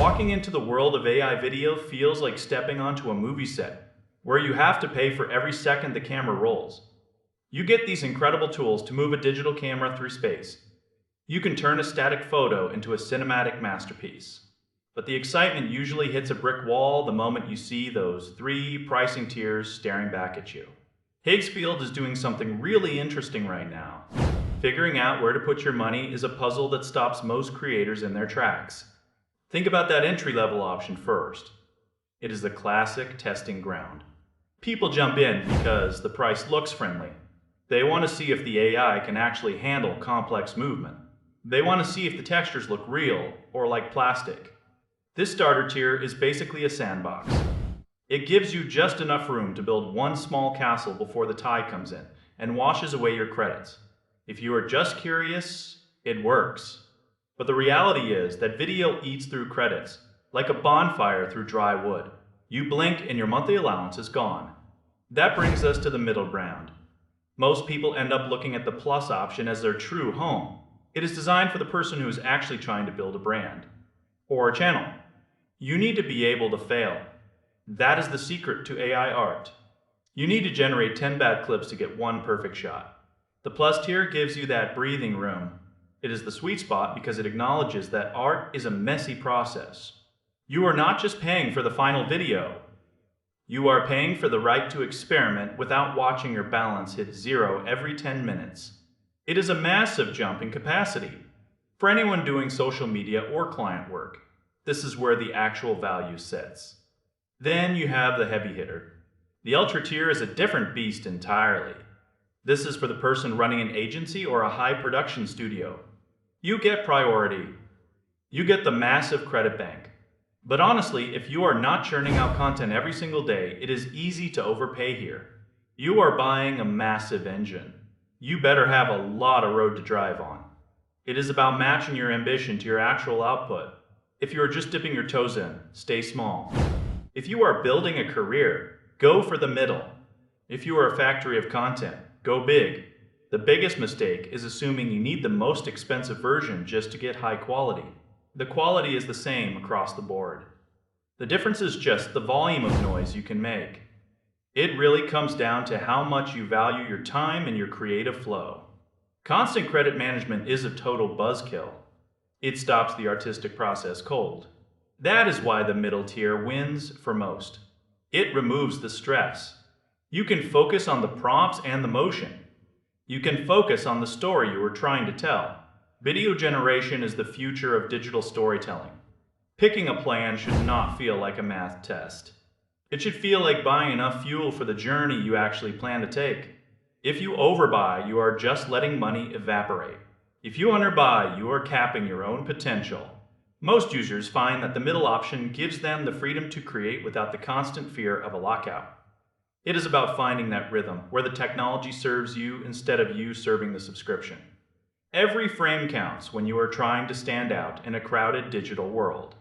Walking into the world of AI video feels like stepping onto a movie set, where you have to pay for every second the camera rolls. You get these incredible tools to move a digital camera through space. You can turn a static photo into a cinematic masterpiece. But the excitement usually hits a brick wall the moment you see those three pricing tiers staring back at you. Higgsfield is doing something really interesting right now. Figuring out where to put your money is a puzzle that stops most creators in their tracks. Think about that entry-level option first. It is the classic testing ground. People jump in because the price looks friendly. They want to see if the AI can actually handle complex movement. They want to see if the textures look real or like plastic. This starter tier is basically a sandbox. It gives you just enough room to build one small castle before the tide comes in and washes away your credits. If you are just curious, it works. But the reality is that video eats through credits, like a bonfire through dry wood. You blink and your monthly allowance is gone. That brings us to the middle ground. Most people end up looking at the plus option as their true home. It is designed for the person who is actually trying to build a brand or a channel. You need to be able to fail. That is the secret to AI art. You need to generate 10 bad clips to get one perfect shot. The plus tier gives you that breathing room. It is the sweet spot because it acknowledges that art is a messy process. You are not just paying for the final video. You are paying for the right to experiment without watching your balance hit zero every 10 minutes. It is a massive jump in capacity. For anyone doing social media or client work, this is where the actual value sits. Then you have the heavy hitter. The ultra tier is a different beast entirely. This is for the person running an agency or a high production studio. You get priority. You get the massive credit bank. But honestly, if you are not churning out content every single day, it is easy to overpay here. You are buying a massive engine. You better have a lot of road to drive on. It is about matching your ambition to your actual output. If you are just dipping your toes in, stay small. If you are building a career, go for the middle. If you are a factory of content, go big. The biggest mistake is assuming you need the most expensive version just to get high quality. The quality is the same across the board. The difference is just the volume of noise you can make. It really comes down to how much you value your time and your creative flow. Constant credit management is a total buzzkill. It stops the artistic process cold. That is why the middle tier wins for most. It removes the stress. You can focus on the prompts and the motion. You can focus on the story you are trying to tell. Video generation is the future of digital storytelling. Picking a plan should not feel like a math test. It should feel like buying enough fuel for the journey you actually plan to take. If you overbuy, you are just letting money evaporate. If you underbuy, you are capping your own potential. Most users find that the middle option gives them the freedom to create without the constant fear of a lockout. It is about finding that rhythm where the technology serves you instead of you serving the subscription. Every frame counts when you are trying to stand out in a crowded digital world.